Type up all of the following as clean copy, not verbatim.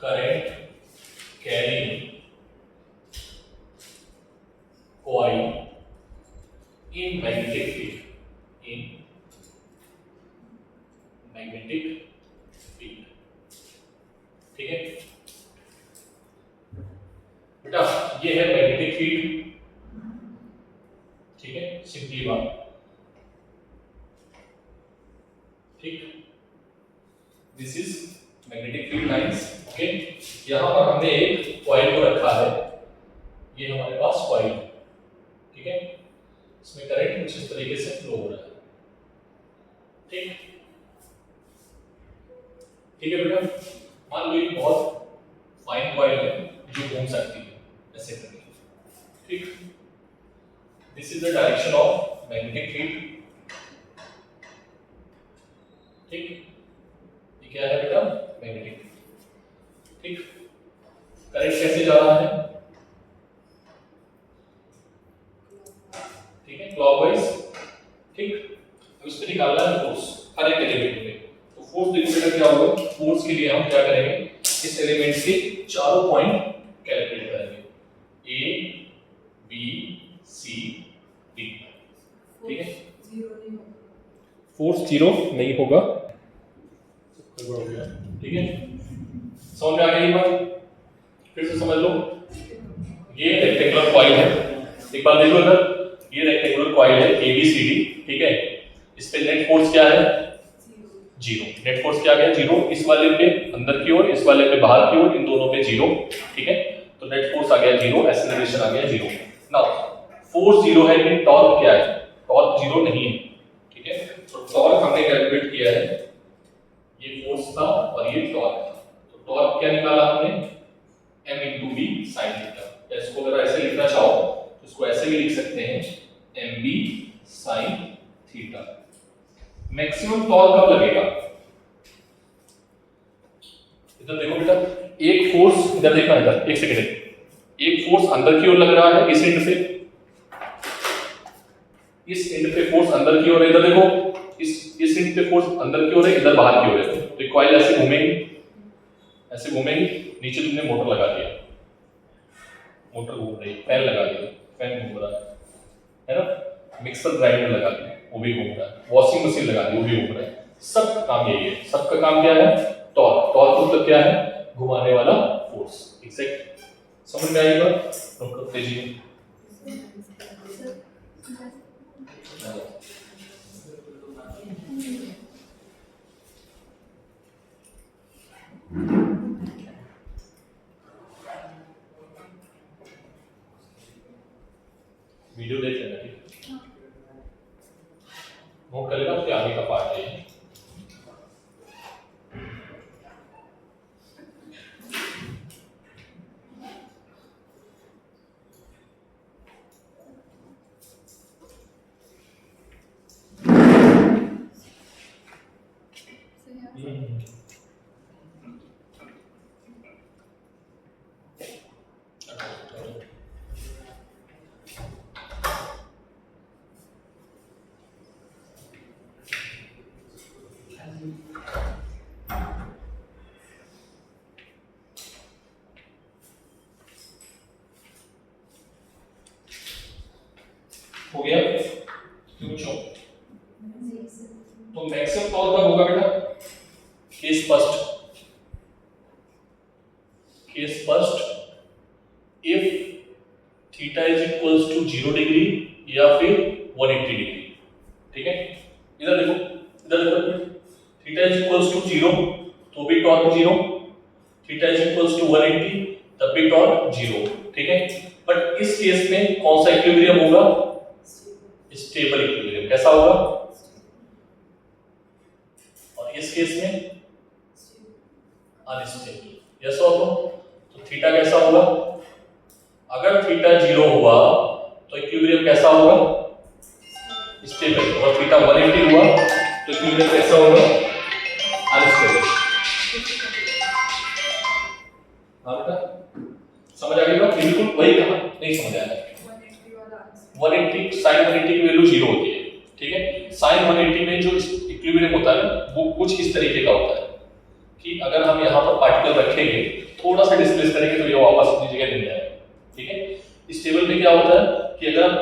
current carrying coil in magnetic field. ठीक है बेटा, ये है मैग्नेटिक फील्ड। ठीक है, सिंपली बात। ठीक, this is magnetic field lines. Okay, यहां पर हमने एक कॉइल को रखा है, ये हमारे पास कॉइल है। ठीक है, इसमें करंट कुछ इस तरीके से फ्लो हो रहा है। ठीक, ठीक है बेटा, मान लो ये बहुत फाइन कॉइल है जो घूम सकती है ऐसे करके। ठीक, this is the direction of magnetic field. ठीक, ये क्या है बेटा, मैग्नेटिक फील्ड। ठीक, करंट कैसे जा रहा है, ठीक है, क्लॉकवाइज। ठीक, उस पे निकालना है फोर्स हर एक एलिमेंट में। तो फोर्स डिफिनेशन क्या होगा, फोर्स के लिए हम क्या करेंगे, इस एलिमेंट के चारों पॉइंट कैलकुलेट करेंगे, ए बी सी डी। ठीक है, फोर्स जीरो नहीं होगा। ठीक है, समझ में आ गई बात, फिर से समझ लो। ये रेक्टेंगुलर कॉइल है, एक बार देखो इधर, ये रेक्टेंगुलर कॉइल है ए बी सी डी। ठीक है, इस पे नेट फोर्स क्या है, जीरो। नेट फोर्स क्या गया, जीरो। इस वाले पे अंदर की ओर, इस वाले पे बाहर की ओर, इन दोनों पे जीरो। ठीक है, तो नेट फोर्स आ गया जीरो, एक्सेलरेशन आ गया जीरो। नाउ फोर्स जीरो है लेकिन टॉर्क क्या है, टॉर्क जीरो नहीं है। ठीक है, तो टॉर्क हमने कैलकुलेट किया है, ये फोर्स था और ये टॉर्क था। तो टॉर्क क्या निकाला हमने, m into v sin theta. या इसको अगर ऐसे लिखना चाहो तो इसको ऐसे भी लिख सकते हैं, mv sin theta. Maximum torque कब लगेगा, इधर देखो बेटा, एक फोर्स इधर देखना, इधर एक सेकंड, एक फोर्स अंदर की ओर लग रहा है इस एंड से, इस एंड पे फोर्स अंदर की ओर है। इधर देखो, इस एंड पे फोर्स अंदर की ओर है, इधर बाहर की ओर है। तो कॉइल ऐसे घूमेगी, ऐसे घूमेगी। नीचे तुमने मोटर लगा दिया, मोटर घूम रही है, फैन लगा दिया, फैन घूम रहा है ना, मिक्सर ग्राइंडर लगा दिया, वो भी घूम रहा है, वॉशिंग मशीन लगा दी, वो भी घूम रहा है। सब काम यही है, सबका काम क्या है, टॉर्क। टॉर्क मतलब क्या है, घुमाने वाला फोर्स। एग्जैक्ट, समझ में आई बात, नोट करते जी। वीडियो देख लेना, ठीक, नोट कर लेना, उसके आगे का पार्ट है। हो गया, पूछो। तो मैक्सिमम टॉर्क कब होगा बेटा, case first, case first if theta is equals to 0 degree या फिर 180 डिग्री। ठीक है, इधर देखो, इधर देखो, थीटा इज इक्वल्स टू 0 तो भी torque 0, theta is equals to 180 तब भी टॉर्क 0। ठीक है, बट इस केस में कौन सा इक्विलिब्रियम होगा, स्टेबल इक्विलिब्रियम। कैसा होगा, और इस केस में अनस्टेबल। यस और नो, तो थीटा कैसा होगा, अगर थीटा 0 हुआ तो इक्विलिब्रियम कैसा होगा, स्टेबल। और थीटा 180 हुआ तो इक्विलिब्रियम कैसा होगा, अनस्टेबल। हाँ बेटा, समझ आ गई बात, बिल्कुल वही कहा, नहीं समझ आया। 180 sin 180 की वैल्यू 0 होती है। ठीक है, sin 180 में जो इक्विलिब्रियम होता है वो कुछ इस तरीके का होता है कि अगर हम यहाँ पर पार्टिकल रखेंगे, थोड़ा सा डिस्प्लेस करेंगे तो ये वापस अपनी जगह मिल जाएगा। ठीक है, इस टेबल पे क्या होता है कि अगर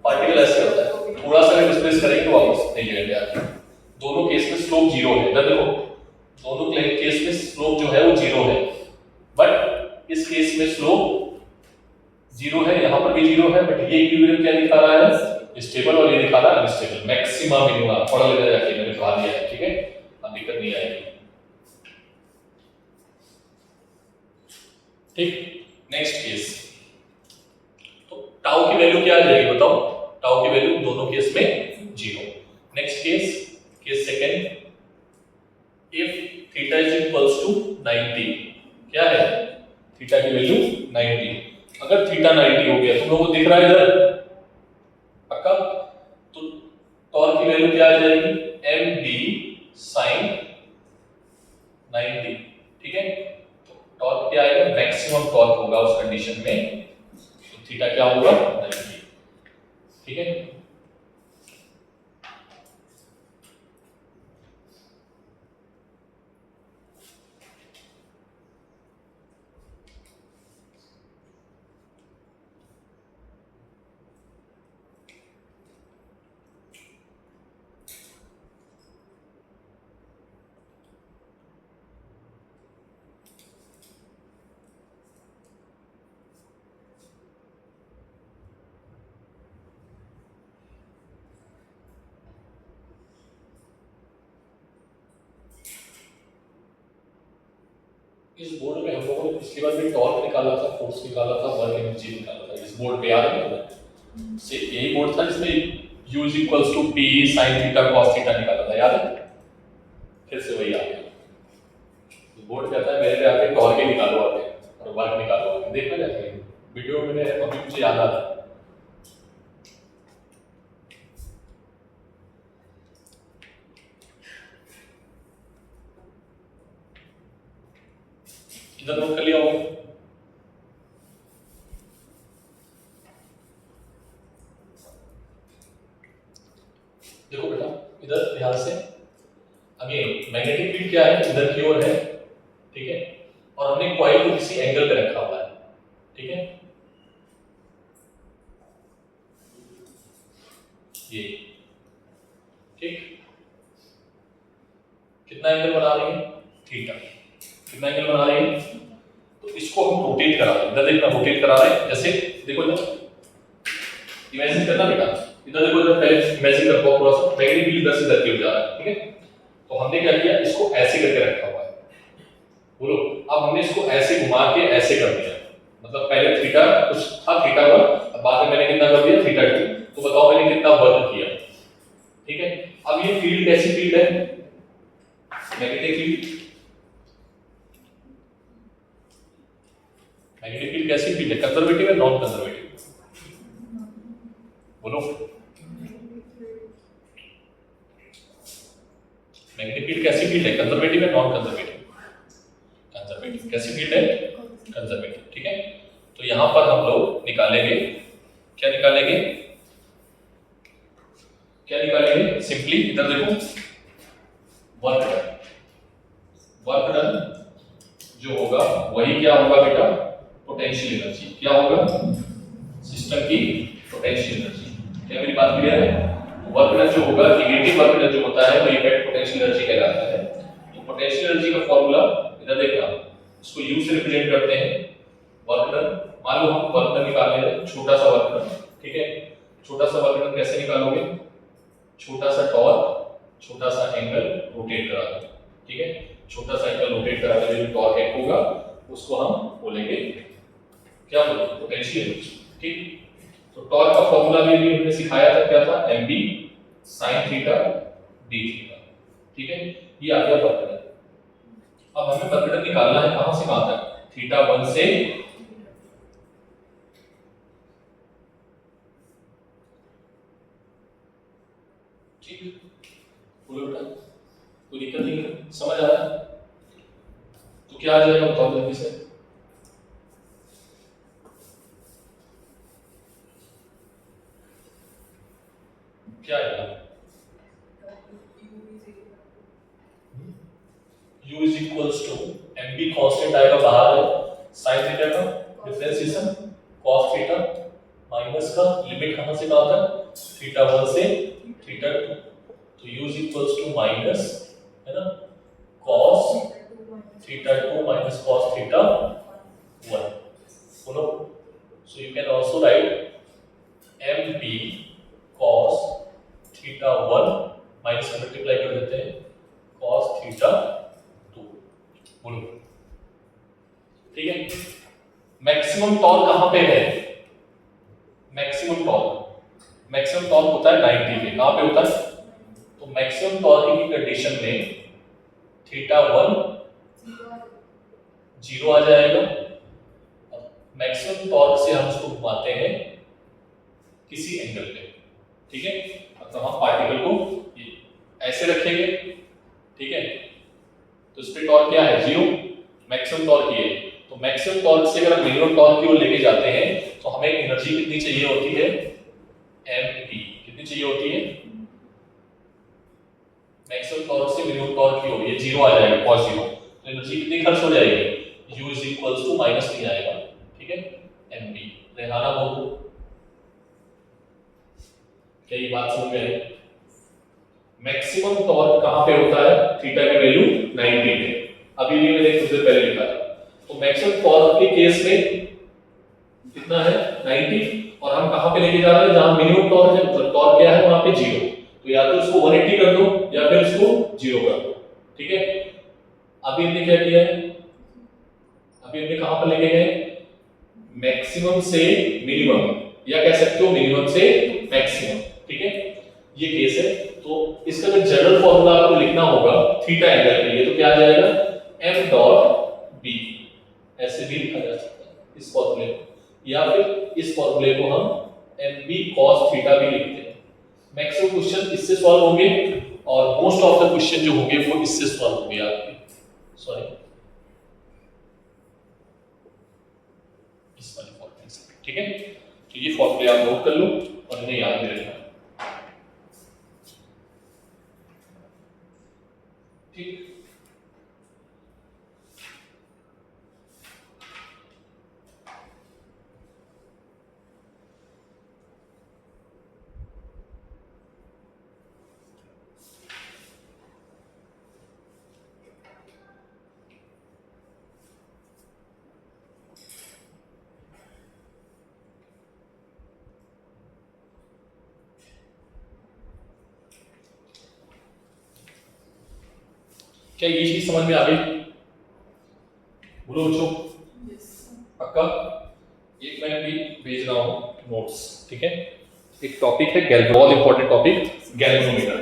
पार्टिकल ऐसे होता है, थोड़ा सा डिस्प्लेस करेंगे तो वापस अपनी जगह पे आता है। दोनों केस में स्लोप जीरो है। इधर देखो, दोनों केस में स्लोप जो है वो जीरो है, बट इस केस में स्लोप जीरो है, यहाँ पर भी जीरो है, बट ये इक्विलिब्रियम क्या दिखा रहा है, स्टेबल, और ये दिखा रहा है अनस्टेबल। मैक्सिमम मिनिमम पढ़ लेना जाके, मैंने बता दिया है। ठीक है, अब दिक्कत नहीं आएगी। ठीक, नेक्स्ट केस, तो टाउ की वैल्यू क्या आ जाएगी बताओ? टाउ की वैल्यू दोनों केस में zero. Next case, case second, if theta is equals to 90, क्या है, थीटा की वैल्यू 90। अगर थीटा 90 हो गया, तुम लोगों को दिख रहा है इधर पक्का, तो टॉर्क की वैल्यू क्या आ जाएगी, mb sin 90। ठीक है, तो टॉर्क क्या आएगा, मैक्सिमम टॉर्क होगा उस कंडीशन में, तो थीटा क्या होगा, 90। ठीक है, इस बोर्ड में हम लोगों ने पिछली बार भी टॉर्क निकाला था, फोर्स निकाला था, वर्क एनर्जी निकाला था। इस बोर्ड पे याद है तुम्हें? से यही बोर्ड था जिसमें u is equals to p sin theta cos theta निकाला था, याद है? फिर से वही आ गया। इस बोर्ड कहता है मेरे पे आके टॉर्क ही निकालो आके और वर्क निकालो आके। देखना जाके वीडियो में, अभी मुझे याद आ रहा है। इधर नोट कर लिया होगा। देखो बेटा, इधर ध्यान से, अगेन मैग्नेटिक फील्ड क्या है, इधर की ओर है। ठीक है, और हमने कॉइल को किसी एंगल पे रखा हुआ है। ठीक है, ये ठीक, कितना एंगल बना रही है, थीटा। कितना एंगल बना रही है, तो इसको हम रोटेट करा रहे हैं। इधर देखना, रोटेट करा रहे हैं, जैसे देखो इधर इमेजिन करना बेटा, इधर देखो, इधर पहले इमेजिन कर पाओ थोड़ा सा, मैग्नेटिक फील्ड इधर से इधर की ओर जा रहा है। ठीक है, तो हमने क्या किया, इसको ऐसे करके रखा हुआ है। बोलो, अब हमने इसको ऐसे घुमा के ऐसे कर दिया, मतलब पहले थीटा कुछ था, थीटा 1, अब बाद में मैंने कितना कर दिया, थीटा 2। तो बताओ मैंने कितना वर्क किया। ठीक है, अब ये फील्ड कैसी फील्ड है, मैग्नेटिक फील्ड। मैग्नेटिक फील्ड कैसी फील्ड है, कंजर्वेटिव है नॉन कंजर्वेटिव, बोलो। मैग्नेटिक फील्ड कैसी फील्ड है, कंजर्वेटिव है नॉन कंजर्वेटिव, कंजर्वेटिव। कैसी फील्ड है, कंजर्वेटिव। ठीक है, तो यहां पर हम लोग निकालेंगे, क्या निकालेंगे, क्या निकालेंगे, सिंपली इधर देखो, वर्क डन। वर्क डन जो होगा वही क्या होगा बेटा, पोटेंशियल एनर्जी। क्या होगा, सिस्टम की पोटेंशियल एनर्जी। क्या मेरी बात क्लियर है? वर्क डन जो होगा, नेगेटिव वर्क डन जो होता है वो इफेक्ट पोटेंशियल एनर्जी कहलाता है। तो पोटेंशियल एनर्जी का फॉर्मूला इधर देखना, इसको u से रिप्रेजेंट करते हैं। वर्क डन, मान लो हम वर्क डन निकाल रहे हैं, छोटा सा वर्क डन। ठीक है, छोटा सा वर्क डन कैसे निकालोगे, छोटा सा टॉर्क, छोटा सा एंगल रोटेट करा दो। ठीक है, छोटा सा एंगल रोटेट करा के जो टॉर्क एक होगा उसको हम बोलेंगे, क्या बोलेंगे, पोटेंशियल एनर्जी। ठीक, तो टॉर्क का फॉर्मूला भी हमने सिखाया था, क्या था, mb sin theta d theta. ठीक है, ये आ गया वर्क डन। अब हमें वर्क डन निकालना है कहां से कहां तक, थीटा 1 से ठीक, बोलो बेटा, कोई दिक्कत नहीं है, समझ आ रहा है? तो क्या आ जाएगा बताओ जल्दी से, क्या आएगा, u is equals to mb constant आएगा बाहर है sin थीटा का डिफरेंशिएशन cos थीटा माइनस का लिमिट कहां से कहां तक थीटा 1 से थीटा 2 तो u is equals to minus है ना cos theta 2 minus cos theta 1 बोलो so you can also write mb cos theta 1 minus multiply कर देते हैं cos थीटा 2 बोलो ठीक है। मैक्सिमम टॉर्क कहां पे है मैक्सिमम टॉर्क होता है 90 पे कहां पे होता है तो मैक्सिमम टॉर्क की कंडीशन में थीटा 1 0 आ जाएगा। मैक्सिमम टॉर्क से हम उसको घुमाते हैं किसी एंगल पे ठीक है मतलब हम पार्टिकल को ऐसे रखेंगे ठीक है तो इस पे टॉर्क क्या है 0 मैक्सिमम टॉर्क ये तो मैक्सिमम टॉर्क से अगर हम मिनिमम टॉर्क की ओर लेके जाते हैं तो हमें एनर्जी कितनी चाहिए होती है mp कितनी चाहिए होती है मैक्सिमम टॉर्क से मिनिमम टॉर्क की ओर ये 0 आ जाएगा cos 0 तो एनर्जी कितनी खर्च हो जाएगी u is equals to minus नहीं आएगा ठीक है mp रेहाना बोल दो क्या ये बात समझ में आई मैक्सिमम टॉर्क कहां पे होता है थीटा की वैल्यू 90 पे अभी भी मैंने कुछ देर पहले लिखा था तो मैक्सिमम टॉर्क के केस में कितना है 90 और हम कहां पे लेके जा रहे हैं जहां मिनिमम टॉर्क क्या है वहां पे 0 तो या तो उसको 180 कर दो या फिर उसको 0 कर दो ठीक है। अभी हमने क्या किया है अभी हमने कहां पर लेके गए मैक्सिमम से मिनिमम या कह सकते हो मिनिमम से मैक्सिमम ठीक है ये केस है तो इसका जो जनरल फॉर्मूला आपको लिखना होगा थीटा एंगल के लिए तो क्या आ जाएगा m डॉट b ऐसे भी लिखा जा सकता है इस फॉर्मूले को या फिर इस फॉर्मूले को हम mb cos थीटा भी लिखते हैं। मैक्सिमम क्वेश्चन इससे सॉल्व होंगे और मोस्ट ऑफ द क्वेश्चन जो होंगे वो इससे सॉल्व होंगे आपके सॉरी इस वाले फॉर्मूले से ठीक है तो ये फॉर्मूले आप नोट कर लो और इन्हें याद भी रखना ठीक। क्या ये चीज समझ में आ गई बोलो बच्चों पक्का एक मैं भी भेज रहा हूं नोट्स ठीक है एक टॉपिक है बहुत important topic galvanometer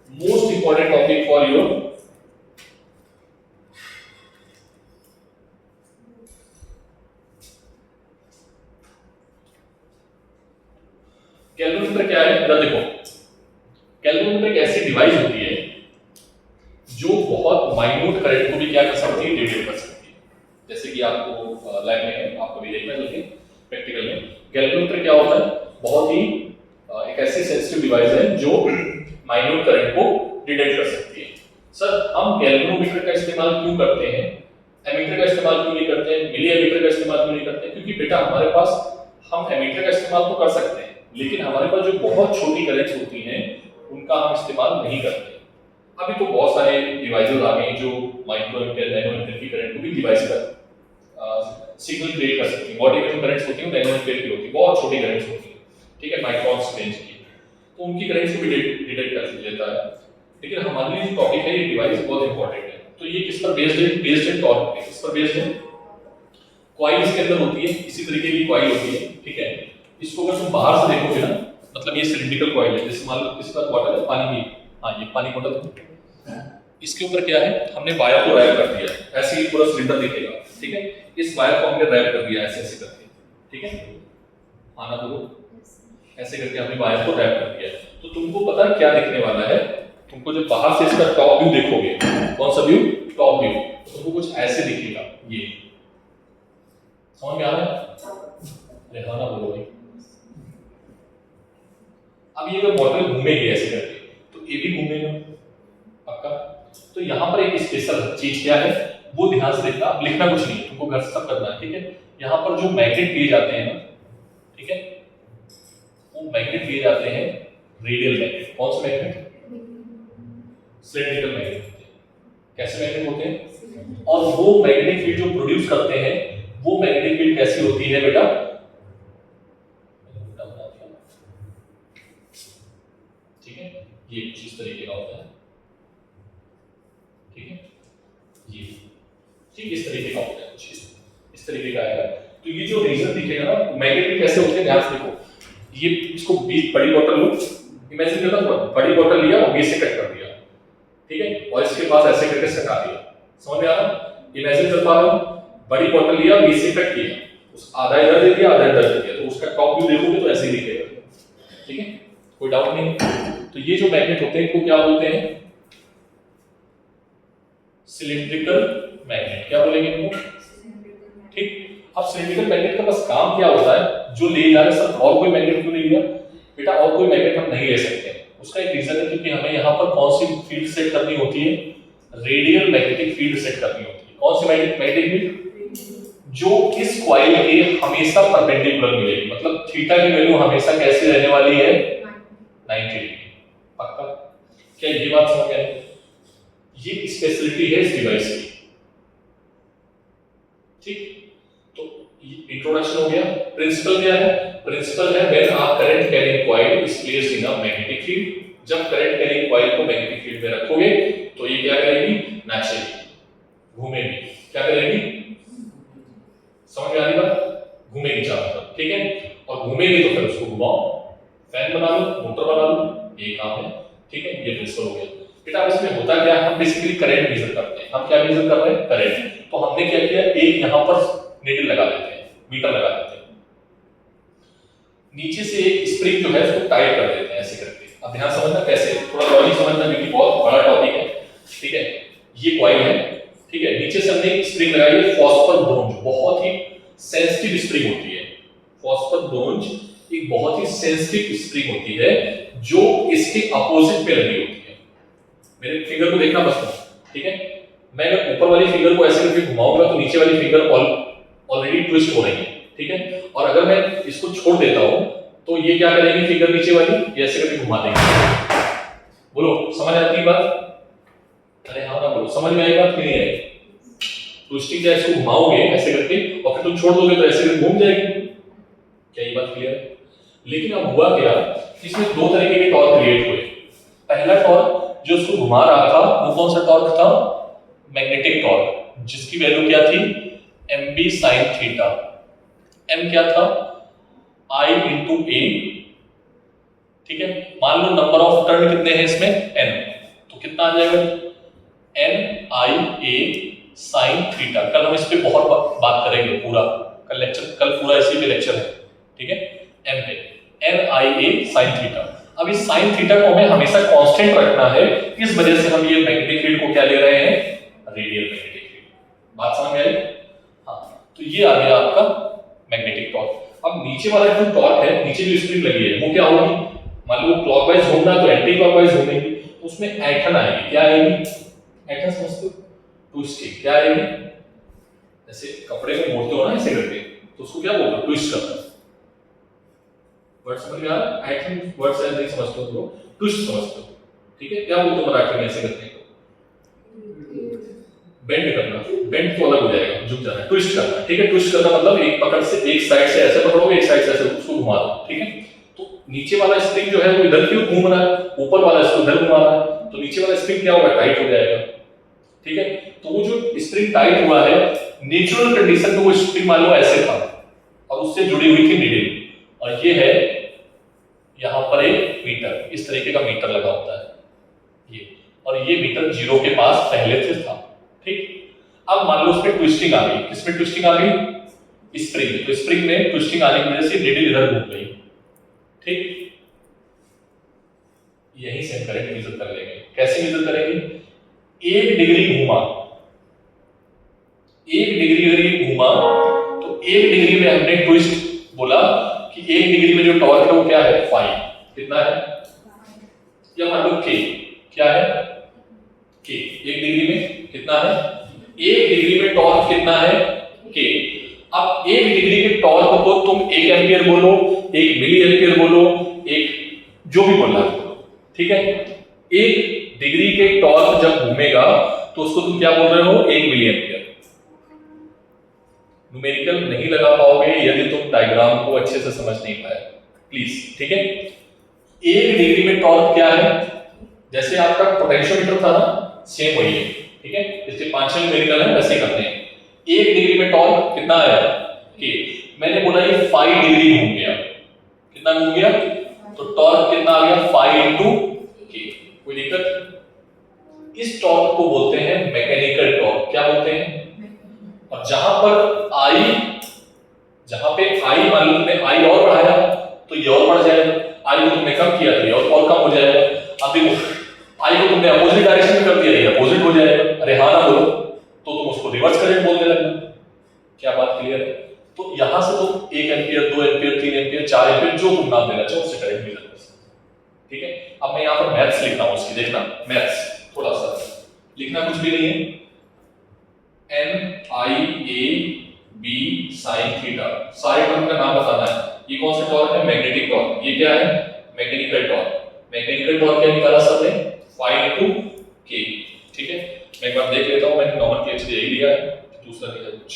most important topic for your galvanometer क्या है इधर देखो गैल्वेनोमीटर एक ऐसी डिवाइस होती है जो बहुत माइन्यूट करंट को भी क्या कर सकती है डिटेक्ट कर सकती है जैसे कि आपको लैब में आपको भी देखना है प्रैक्टिकल में गैल्वेनोमीटर क्या होता है बहुत ही एक ऐसी सेंसिटिव डिवाइस है जो माइन्यूट करंट को डिटेक्ट कर सकती है। सर हम गैल्वेनोमीटर का इस्तेमाल क्यों करते हैं एमीटर का इस्तेमाल क्यों नहीं करते हैं मिली एमीटर का इस्तेमाल क्यों नहीं करते हैं क्योंकि बेटा हमारे पास हम एमीटर का इस्तेमाल तो कर सकते हैं लेकिन हमारे पास जो बहुत छोटी करंट्स होती हैं उनका हम इस्तेमाल नहीं करते। अभी तो बहुत सारे डिवाइसेस आ गए हैं जो माइक्रो एम्पीयर नैनो एम्पीयर की करंट को भी डिवाइस कर सिग्नल क्रिएट कर सकती है। बॉडी में जो करंट्स होती हैं नैनो एम्पीयर की होती है बहुत छोटी करंट्स होती हैं ठीक है माइक्रोन्स रेंज की तो उनकी करंट्स को भी डिटेक्ट कर लेता है। लेकिन हमारे लिए जो टॉपिक है ये डिवाइस बहुत इंपॉर्टेंट है तो ये किस पर बेस्ड है बेस्ड है टॉर्क पे किस पर बेस्ड है कॉइल इसके अंदर होती है इसी तरीके की कॉइल होती है ठीक है। इसको अगर तुम बाहर से देखोगे ना मतलब ये सिलिंड्रिकल कॉइल है जैसे मान लो इसका बॉटल है पानी की हाँ ये पानी बॉटल इसके ऊपर क्या है हमने वायर को रैप कर दिया है ऐसे ही पूरा सिलेंडर दिखेगा ठीक है इस वायर को हमने रैप कर दिया ऐसे ऐसे करके ठीक है आना दो ऐसे करके हमने वायर को रैप कर दिया तो तुमको पता है क्या दिखने वाला है तुमको जब बाहर से इसका टॉप व्यू देखोगे कौन सा व्यू टॉप व्यू तो तुमको कुछ ऐसे दिखेगा ये समझ में आ रहा है रेहाना बोलो भाई। अब ये अगर बॉटल घूमेगी ऐसे करके तो ये भी घूमेगा पक्का तो यहाँ पर एक स्पेशल चीज क्या है वो ध्यान से देखना, आप लिखना कुछ नहीं, तुमको घर से सब करना है, ठीक है। यहाँ पर जो मैग्नेट लिए जाते हैं ना, ठीक है, वो मैग्नेट लिए जाते हैं रेडियल मैग्नेट। कौन से मैग्नेट? सिलेंड्रिकल मैग्नेट होते हैं। कैसे मैग्नेट होते हैं? और वो मैग्नेटिक फील्ड जो प्रोड्यूस करते हैं वो मैग्नेटिक फील्ड कैसी होती है बेटा? ठीक है, ये कुछ इस तरीके का होता है, ठीक है, ये ठीक इस तरीके का होता है, कुछ इस तरीके का आएगा। तो ये जो रीजन दिखेगा ना मैग्नेटिक कैसे होते हैं ध्यान से देखो। ये इसको बड़ी बॉटल लो, इमेजिन करना, बड़ी बॉटल लिया और बीच से कट कर दिया, ठीक है, और इसके पास ऐसे करके सटा दिया। समझ में आ रहा? इमेजिन कर पा रहे हो, बड़ी बॉटल लिया, बीच से कट किया, उस आधा इधर दे दिया, आधा इधर दे दिया, तो उसका टॉप व्यू देखोगे तो ऐसे ही दिखेगा, ठीक है, कोई डाउट नहीं। तो ये जो मैग्नेट होते हैं इनको क्या बोलते हैं? Cylindrical magnet. क्या बोलेंगे इनको? ठीक। अब सिलिंड्रिकल मैग्नेट का बस काम क्या होता है, जो ले जा रहे सर और कोई मैग्नेट क्यों नहीं लिया? बेटा और कोई मैग्नेट हम नहीं ले सकते, उसका एक रीजन है क्योंकि हमें यहाँ पर कौन सी फील्ड सेट करनी होती है? रेडियल मैग्नेटिक फील्ड सेट करनी होती है। कौन सी मैग्नेटिक फील्ड? जो इस कॉइल के हमेशा परपेंडिकुलर मिलेगी, मतलब थीटा की वैल्यू हमेशा कैसी रहने वाली है? 90 डिग्री। पक्का? क्या ये बात समझ गए? ये स्पेशलिटी है इस डिवाइस की, ठीक। तो इंट्रोडक्शन हो गया। प्रिंसिपल क्या है? प्रिंसिपल है when a current carrying coil is placed in a magnetic field. जब करंट कैरिंग कॉइल को मैग्नेटिक फील्ड में रखोगे तो ये क्या करेगी? नेचुरली घूमेगी। क्या करेगी? समझ में आ रही बात? घूमेगी चारों तरफ, ठीक है, और घूमेगी तो फिर उसको घुमाओ, फैन बना लो, मोटर बना लो, ये काम है, ठीक है। ये प्रिंसिपल हो गया। बेटा अब इसमें होता क्या है? हम बेसिकली करंट मेजर करते हैं। हम क्या मेजर कर रहे हैं? करंट। तो हमने क्या किया, एक यहां पर नीडल लगा देते हैं, मीटर लगा देते हैं, नीचे से एक स्प्रिंग जो है उसको टाइट कर देते हैं ऐसे करके। अब ध्यान समझना कैसे, थोड़ा लॉजिक समझना क्योंकि बहुत बड़ा टॉपिक है, ठीक है। ये कॉइल है, ठीक है, नीचे से हमने एक स्प्रिंग लगाई है, फॉस्फर ब्रोंज, बहुत ही सेंसिटिव स्प्रिंग होती है। फॉस्फर ब्रोंज एक बहुत ही सेंसिटिव स्प्रिंग होती है जो इसके अपोजिट पे लगी होती है। मेरे फिंगर को देखना बस, ठीक है। मैं अगर ऊपर वाली फिंगर को ऐसे करके घुमाऊंगा तो नीचे वाली फिंगर ऑलरेडी ट्विस्ट हो रही है, ठीक है। और अगर मैं इसको छोड़ देता हूं तो ये क्या करेगी फिंगर नीचे वाली? ये ऐसे करके घुमा देगी। बोलो समझ आती है बात? अरे हाँ ना बोलो, समझ में आई बात कि नहीं आई? ट्विस्टिंग जैसे इसको घुमाओगे ऐसे करके और फिर तुम छोड़ दोगे तो ऐसे करके घूम जाएगी। क्या ये बात क्लियर है? लेकिन अब हुआ क्या, इसमें दो तरीके के टॉर्क क्रिएट हुए। पहला टॉर्क जो उसको घुमा रहा था वो कौन सा टॉर्क था? मैग्नेटिक टॉर्क, जिसकी वैल्यू क्या थी? mb sin theta. m क्या था? I into a, ठीक है। मान लो नंबर ऑफ टर्न कितने हैं इसमें? n, तो कितना आ जाएगा? n i a sin theta. कल हम इस पे बहुत बात करेंगे, पूरा कल लेक्चर, कल पूरा इसी पे लेक्चर है, ठीक है। m पे n i a sin theta. अब इस sin थीटा को हमें हमेशा कांस्टेंट रखना है, इस वजह से हम ये मैग्नेटिक फील्ड को क्या ले रहे हैं? Radial magnetic field. बात समझ में आई? हाँ, तो ये आ गया आपका मैग्नेटिक टॉर्क। अब नीचे वाला जो टॉर्क है, नीचे जो स्प्रिंग लगी है वो क्या होगी? मान लो क्लॉकवाइज घूमना है तो एंटी क्लॉकवाइज घूमेगी, उसमें एक्शन आएगी। क्या आएगी? एक्शन समझते हो? ट्विस्टिंग। क्या आएगी? जैसे कपड़े को मोड़ते हो ना ऐसे करके, तो उसको क्या बोलते हो? ट्विस्ट करना। वर्ड समझ में आ रहा है? एक्शन वर्ड से नहीं समझते हो तो ट्विस्ट समझते हो, ठीक है। क्या बोलते हो मराठी में ऐसे करने को? बेंड करना। बेंड तो अलग हो जाएगा, झुक जाना। ट्विस्ट करना, ठीक है। ट्विस्ट करना मतलब एक पकड़ से, एक साइड से ऐसे पकड़ोगे, एक साइड से ऐसे उसको घुमा दो, ठीक है। तो नीचे वाला स्प्रिंग जो है वो इधर क्यों घूम रहा है, ऊपर वाला इसको इधर घुमा रहा है, तो नीचे वाला स्प्रिंग क्या होगा? टाइट हो जाएगा, ठीक है। तो वो जो स्प्रिंग टाइट हुआ है, नेचुरल कंडीशन में वो स्प्रिंग मान लो ऐसे था और उससे जुड़ी हुई थी नीडल, और ये है यहां पर एक मीटर, इस तरीके का मीटर लगा होता है ये, और ये मीटर जीरो के पास पहले से था, ठीक। अब मान लो उसमें ट्विस्टिंग आ गई। किसमें ट्विस्टिंग आ गई? स्प्रिंग। तो स्प्रिंग में ट्विस्टिंग आने की वजह से नीडल इधर घूम गई, ठीक। यही से हम करंट मेजर कर लेंगे। कैसे मेजर करेंगे? 1 डिग्री घूमा, 1 डिग्री अगर ये घूमा तो 1 डिग्री में हमने ट्विस्ट बोला कि 1 डिग्री में जो टॉर्क है वो क्या है? फाई। कितना है? या मान लो के, क्या है? के। 1 डिग्री में कितना है? 1 डिग्री में टॉर्क कितना है? के। अब 1 डिग्री के टॉर्क को तुम 1 एम्पियर बोलो, 1 मिली एम्पियर बोलो, एक जो भी बोलना है बोलो, ठीक है। 1 डिग्री के टॉर्क जब घूमेगा तो उसको तुम क्या बोल रहे हो? 1 मिली एम्पियर। न्यूमेरिकल नहीं लगा पाओगे यदि तुम डायग्राम को अच्छे से समझ नहीं पाए, प्लीज, ठीक है। 1 डिग्री में टॉर्क क्या है? जैसे आपका पोटेंशियोमीटर था ना, सेम वही है, ठीक है। इसके 5 न्यूमेरिकल है, वैसे करते हैं। 1 डिग्री में टॉर्क कितना आया? के। मैंने बोला ये 5 डिग्री घूम गया, कितना घूम गया? तो टॉर्क कितना आ गया? 5 into के। कोई दिक्कत? इस टॉर्क को बोलते हैं मैकेनिकल टॉर्क। क्या बोलते हैं? और जहां पर आई, जहां पे आई मान लो तुमने आई और बढ़ाया तो ये और बढ़ जाएगा, आई को तुमने कम किया तो ये और कम हो जाएगा। अब देखो आई को तुमने अपोजिट डायरेक्शन में कर दिया, ये अपोजिट हो जाएगा। अरे हाँ ना बोलो तो तुम उसको रिवर्स करंट बोलने लगना। क्या बात क्लियर है? तो यहां से तुम 1 एम्पियर, 2 एम्पियर, 3 एम्पियर, 4 एम्पियर जो तुम नाम देना चाहो उससे करंट मेजर कर सकते हो, ठीक है। अब मैं यहां पर मैथ्स लिख रहा हूं उसकी, देखना मैथ्स थोड़ा सा लिखना, कुछ भी नहीं है। NIAB sin थीटा, सारे टर्म का नाम बताना है। ये कौन सा टॉर्क है? Magnetic torque. ये क्या है? Mechanical torque. मैकेनिकल टॉर्क क्या निकाला सबने? 5 into k, ठीक है। मैं एक बार देख लेता हूं, मैंने नॉमेनक्लेचर यही लिया है, दूसरा नहीं है कुछ।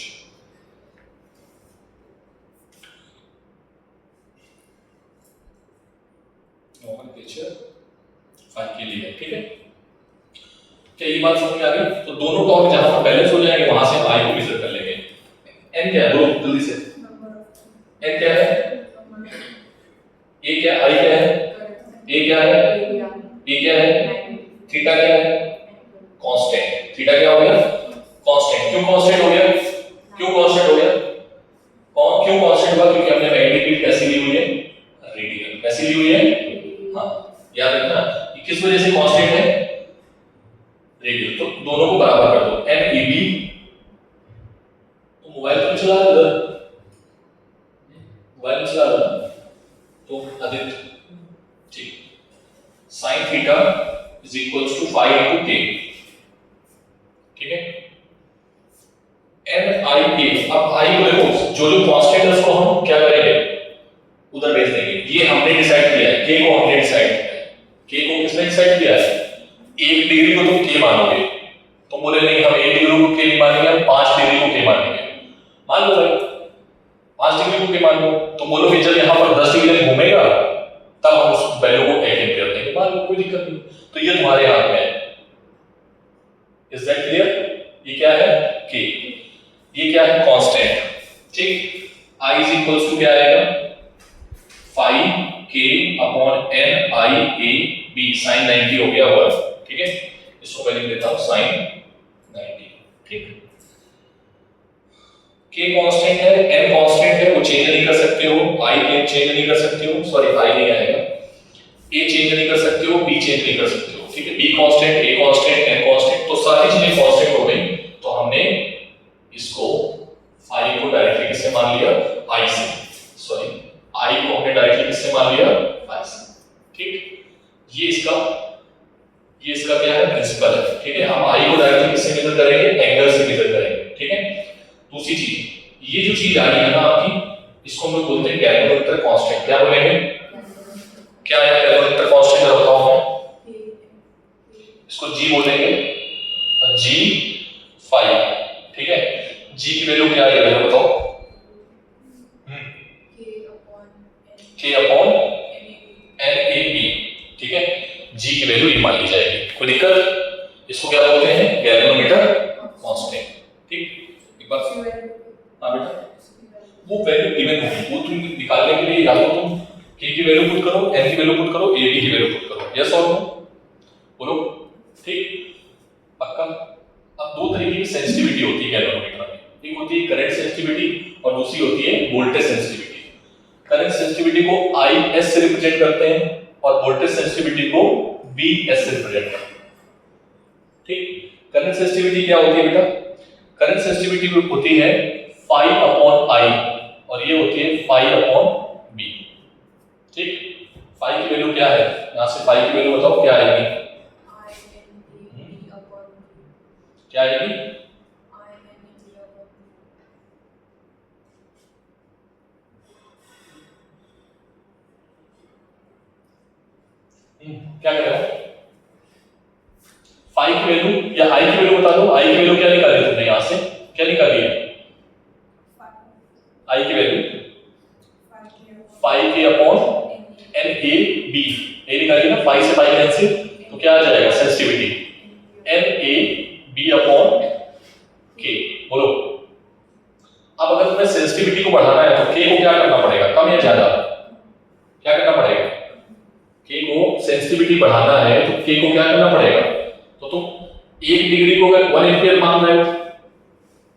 नॉमेनक्लेचर 5k लिया है, ठीक है। क्या ये बात समझ में आ गई? तो दोनों टॉर्क जहां पर बैलेंस हो जाएंगे वहां से हम आई को मेजर कर लेंगे। n क्या है? बोलो जल्दी से। n क्या है? a क्या है? i क्या है? a क्या है? a क्या है? थीटा क्या है? कांस्टेंट। थीटा क्या हो गया? कांस्टेंट। क्यों कांस्टेंट हो गया? क्यों कांस्टेंट हो गया? क्यों कांस्टेंट हुआ? क्योंकि हमने मैग्नेटिक फील्ड कैसी ली हुई है? रेडियल। कैसी ली हुई है? हां, याद रखना ये किस वजह से कांस्टेंट है? रेडियल। तो दोनों को बराबर कर दो। NEB। तो मोबाइल तो चला रहा है, मोबाइल चला रहा है तो आदित्य, ठीक। sin theta is equals to 5 into k, ठीक है। NIA। अब i को देखो, जो जो कांस्टेंट है उसको हम क्या करेंगे? उधर भेज देंगे। ये हमने डिसाइड किया है, k को हमने डिसाइड किया है। k को किसने डिसाइड किया है? 1 डिग्री को तुम k मानोगे, तुम बोले नहीं हम 1 डिग्री को k नहीं मानेंगे, हम 5 डिग्री को k मानेंगे। मान लो भाई 5 डिग्री को k मान लो, तुम बोलोगे जब यहां पर 10 डिग्री घूमेगा तब हम उस वैल्यू को 1 एम्पियर देंगे, मान लो, कोई दिक्कत नहीं। तो ये तुम्हारे हाथ में है। Is that clear? ये क्या है? k। ये क्या है? कांस्टेंट, ठीक। i इज इक्वल्स टू क्या आएगा? 5k अपॉन NIAB sin 90 हो गया हुआ, ठीक है। इसको मैं लिख देता हूं sin 90, ठीक। k कांस्टेंट है, n कांस्टेंट है, वो चेंज नहीं कर सकते हो। i के चेंज नहीं कर सकते हो, सॉरी i नहीं आएगा। a चेंज नहीं कर सकते हो, b चेंज नहीं कर सकते हो, ठीक है। b constant, a constant, n constant, तो सारी चीजें कांस्टेंट हो गई। तो हमने इसको i को डायरेक्टली किससे मान लिया? i से, सॉरी i को हमने डायरेक्टली किससे मान लिया? i से, ठीक। ये इसका क्या है? प्रिंसिपल है, ठीक है। हम i को डायरेक्टली किससे मेजर करेंगे? एंगल से मेजर करेंगे, ठीक है। दूसरी चीज, ये जो चीज आ रही है ना आपकी, इसको हम लोग बोलते हैं गैल्वेनोमीटर कांस्टेंट। क्या बोलेंगे? क्या है गैल्वेनोमीटर कांस्टेंट? बताओ मैं, इसको g बोलेंगे, g phi, ठीक है। g की वैल्यू क्या आएगी बताओ? k अपॉन NAB, ठीक है। g की वैल्यू ये मान ली जाएगी, कोई दिक्कत? इसको क्या बोलते हैं? गैल्वेनोमीटर कांस्टेंट, ठीक। एक बार हां बेटा, वो वैल्यू गिवन होगी, वो तुम निकालने के लिए या तो तुम k की वैल्यू पुट करो, n की वैल्यू पुट करो, ab की वैल्यू पुट करो, यस और नो, बोलो, ठीक। पक्का? अब दो तरीके की सेंसिटिविटी होती है गैल्वेनोमीटर में, एक होती है करंट सेंसिटिविटी और दूसरी होती है वोल्टेज सेंसिटिविटी। करंट सेंसिटिविटी को IS से रिप्रेजेंट करते हैं और वोल्टेज सेंसिटिविटी को VS से रिप्रेजेंट करते हैं, ठीक। करंट सेंसिटिविटी क्या होती है बेटा? करंट सेंसिटिविटी होती है phi अपॉन I और ये होती है phi अपॉन B, ठीक। phi की वैल्यू क्या है? यहां से phi की वैल्यू बताओ क्या आएगी? क्या आएगी? क्या करेगा? फाई की वैल्यू या आई की वैल्यू बता दो। आई की वैल्यू क्या निकाली तुमने यहां से? क्या निकाली है आई की वैल्यू? फाई के अपॉन एन ए बी, ए निकाली ना, फाई से फाई कैंसिल, तो क्या आ जाएगा? Sensitivity N A B upon K. बोलो अब अगर तुम्हें सेंसिटिविटी को बढ़ाना है तो के को क्या करना पड़ेगा? कम या ज्यादा? क्या करना पड़ेगा? के को सेंसिटिविटी बढ़ाना है तो के को क्या करना पड़ेगा? तो तुम 1 डिग्री को अगर 1 एम्पियर मान रहे हो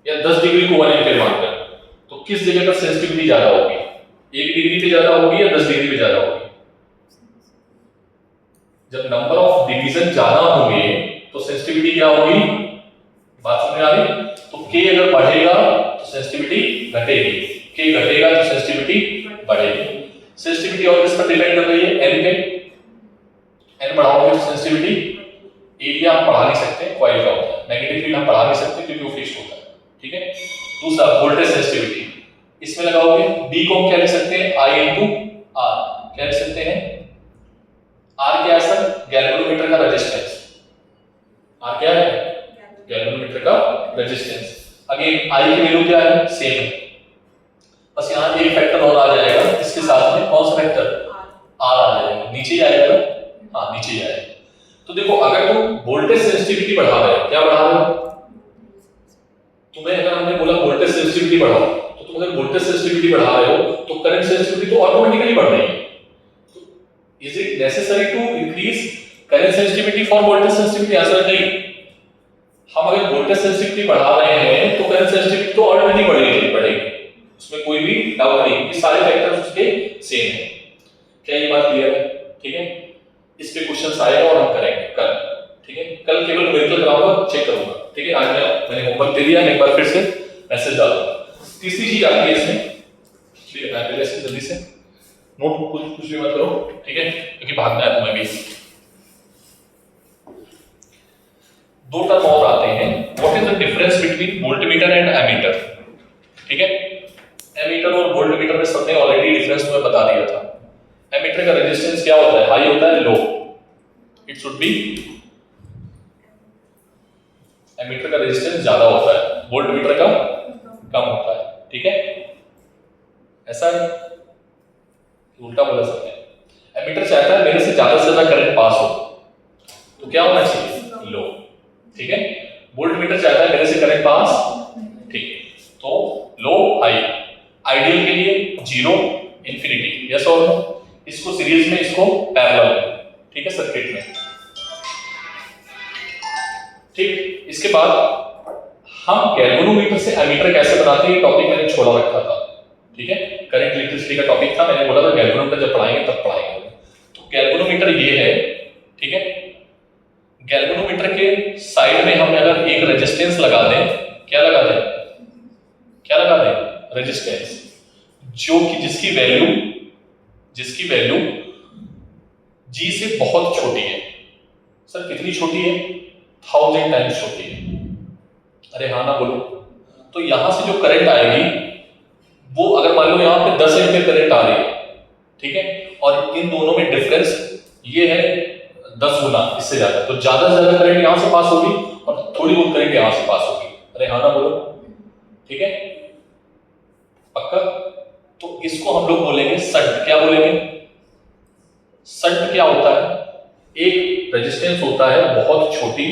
या 10 डिग्री को 1 एम्पियर मान रहे हो तो किस जगह पर सेंसिटिविटी ज्यादा होगी? 1 डिग्री पे ज्यादा होगी या 10 डिग्री पे ज्यादा होगी? जब नंबर ऑफ डिवीजन ज्यादा होंगे तो सेंसिटिविटी क्या होगी? बात समझ आ रही? तो के अगर बढ़ेगा तो सेंसिटिविटी घटेगी, के घटेगा तो सेंसिटिविटी बढ़ेगी। सेंसिटिविटी और किस पर डिपेंड कर रही है? एन पे। एन बढ़ाओगे तो सेंसिटिविटी, एरिया हम बढ़ा नहीं सकते, कॉइल का होता है, नेगेटिव फील्ड हम बढ़ा नहीं सकते क्योंकि वो फिक्स्ड होता है, ठीक है। दूसरा वोल्टेज सेंसिटिविटी, इसमें लगाओगे बी को हम क्या लिख सकते हैं? आई इंटू आर। क्या लिख सकते हैं? आर क्या है सर? गैल्वेनोमीटर का रेजिस्टेंस। आर क्या है? गैल्वेनोमीटर का रेजिस्टेंस। अगेन आई की वैल्यू क्या है? सेम है, बस यहाँ एक फैक्टर और आ जाएगा इसके साथ में। कौन सा फैक्टर? आर आ जाएगा, नीचे ही आएगा ना? हाँ नीचे ही आएगा। तो देखो अगर तुम वोल्टेज सेंसिटिविटी बढ़ा रहे हो, क्या बढ़ा रहे हो? तुम्हें अगर हमने बोला वोल्टेज सेंसिटिविटी बढ़ाओ तो तुम अगर वोल्टेज सेंसिटिविटी बढ़ा रहे हो तो करंट सेंसिटिविटी तो ऑटोमेटिकली बढ़ रही है। तो is it necessary to increase current sensitivity for voltage sensitivity? Answer नहीं। हम अगर वोल्टेज सेंसिटिविटी बढ़ा रहे हैं तो करंट सेंसिटिविटी तो ऑटोमेटिकली बढ़ेगी, उसमें कोई भी डाउट नहीं, ये सारे फैक्टर्स उसके सेम है। क्या ये बात क्लियर है? ठीक है, इस पे क्वेश्चंस आएगा और हम करेंगे कल, ठीक है। कल केवल न्यूमेरिकल कराऊंगा, चेक करूंगा, ठीक है। आज मैंने होमवर्क दे दिया, एक बार फिर से मैसेज डालूंगा। तीसरी चीज आती है इसमें, ठीक है, पहले से जल्दी से नोट कुछ भी मत करो, ठीक है, क्योंकि भागना है तुम्हें भी। दो टर्म और आते हैं, what is the difference between voltmeter and ammeter, ठीक है। एमीटर और वोल्टमीटर में सबने ऑलरेडी डिफरेंस तुम्हें बता दिया था। एमीटर का रेजिस्टेंस क्या होता है? हाई होता है, लो? इट शुड बी, एमीटर का रेजिस्टेंस ज्यादा होता है, वोल्टमीटर का कम होता है, ठीक है। ऐसा है, उल्टा बोला सकते हैं। एमीटर चाहता है मेरे से ज्यादा करंट पास हो, तो क्या होना चाहिए? लो, ठीक है। वोल्टमीटर चाहता है मेरे से करंट पास, ठीक है, तो लो हाई। आइडियल के लिए 0 इंफिनिटी, यस और नो। इसको सीरीज में, इसको पैरेलल में, ठीक है, सर्किट में, ठीक। इसके बाद हम गैल्वेनोमीटर से एमीटर कैसे बनाते हैं, टॉपिक मैंने छोड़ा रखा था, ठीक है। करंट इलेक्ट्रिसिटी का टॉपिक था, मैंने बोला था गैल्वेनोमीटर जब पढ़ाएंगे तब पढ़ाएंगे। तो गैल्वेनोमीटर ये है, ठीक है। गैल्वेनोमीटर के साइड में हम अगर एक रेजिस्टेंस लगा दें, क्या लगा दें? क्या लगा दें? रेजिस्टेंस, जो कि जिसकी वैल्यू G से बहुत छोटी है। सर कितनी छोटी है? 1000 टाइम्स छोटी है। अरे हाँ ना बोलो। तो यहां से जो करंट आएगी वो, अगर मान लो यहाँ पे 10 एम्पीयर करंट आ रही है, ठीक है, और इन दोनों में डिफरेंस ये है 10 गुना, इससे ज्यादा, तो ज्यादा से ज्यादा करंट यहां से पास होगी और थोड़ी बहुत करंट यहां से पास होगी। अरे हाँ ना बोलो, ठीक है, पक्का। तो इसको हम लोग बोलेंगे शंट। क्या बोलेंगे? शंट क्या होता है? एक रेजिस्टेंस होता है बहुत छोटी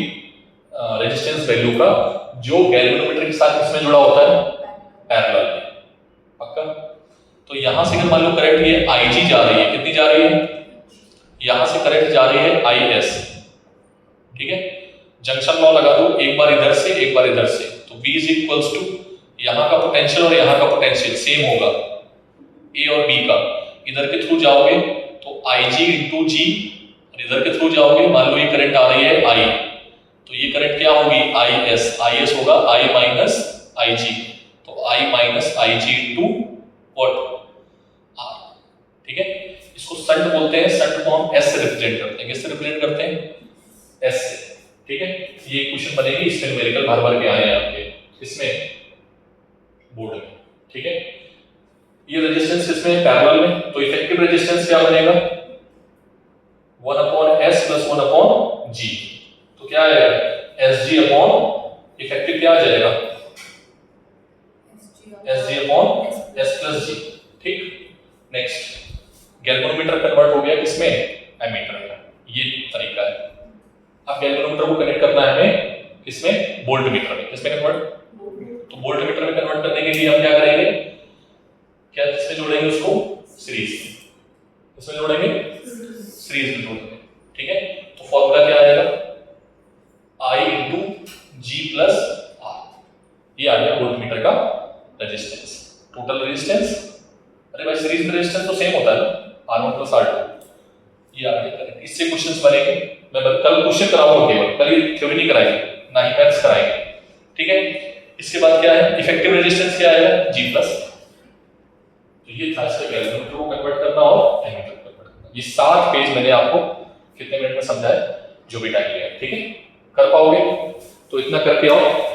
रेजिस्टेंस वैल्यू का, जो गैल्वेनोमीटर के साथ इसमें जुड़ा होता है पैरेलल में, पक्का। तो यहां से अगर मान लो करंट ये IG जा रही है, कितनी जा रही है? यहां से करंट जा रही है IS, ठीक है। जंक्शन लॉ लगा दो, एक बार इधर से एक बार इधर से, तो V इज इक्वल्स टू यहां का पोटेंशियल और यहां का पोटेंशियल सेम होगा, A और B का। इधर के थ्रू जाओगे तो IG इंटू G, और इधर के थ्रू जाओगे, मान लो ये करंट आ रही है I, तो ये करंट क्या होगी? IS होगा I माइनस IG, तो I minus IG into what? R, ठीक है। इसको शंट बोलते हैं। शंट को हम S से रिप्रेजेंट करते हैं। किससे रिप्रेजेंट करते हैं? S से। ठीक है, ये क्वेश्चन बनेगी, इसमें न्यूमेरिकल भर भर के आए हैं आपके इसमें बोर्ड में, ठीक है। ये रेजिस्टेंस इसमें पैरेलल में, तो इफेक्टिव रेजिस्टेंस क्या बनेगा 1/s + 1/g, तो क्या है Sg अपॉन इफेक्टिव क्या आ जाएगा Sg/s + g, ठीक। नेक्स्ट गैल्वेनोमीटर कन्वर्ट हो गया किसमें एमीटर में, ये तरीका है। अब गैल्वेनोमीटर को कनेक्ट करना है हमें किसमें वोल्ट मीटर में, किसमें कन्वर्ट, तो वोल्ट मीटर में कन्वर्ट करने के लिए हम क्या करेंगे, क्या किसमें जोड़ेंगे उसको सीरीज में, किसमें जोड़ेंगे सीरीज में जोड़ेंगे, ठीक है। तो फॉर्मूला क्या आएगा I × G + R, ये आ गया वोल्ट मीटर का रेजिस्टेंस, टोटल रेजिस्टेंस। अरे भाई सीरीज में रेजिस्टेंस तो सेम होता है ना, R1 + R2, ये आ गया। इससे क्वेश्चंस बनेंगे, मैं कल क्वेश्चन कराऊंगा केवल, कल ये थ्योरी नहीं कराएंगे, ना ही मैथ्स कराएंगे, ठीक है। इसके बाद क्या है इफेक्टिव रेजिस्टेंस क्या आएगा G+, तो ये था इसका गैल्वेनोमीटर को कन्वर्ट करना और एमीटर को कन्वर्ट करना। ये 7 पेज मैंने आपको कितने मिनट में समझाया, जो भी टाइम लिया, ठीक है, कर पाओगे तो इतना करके आओ।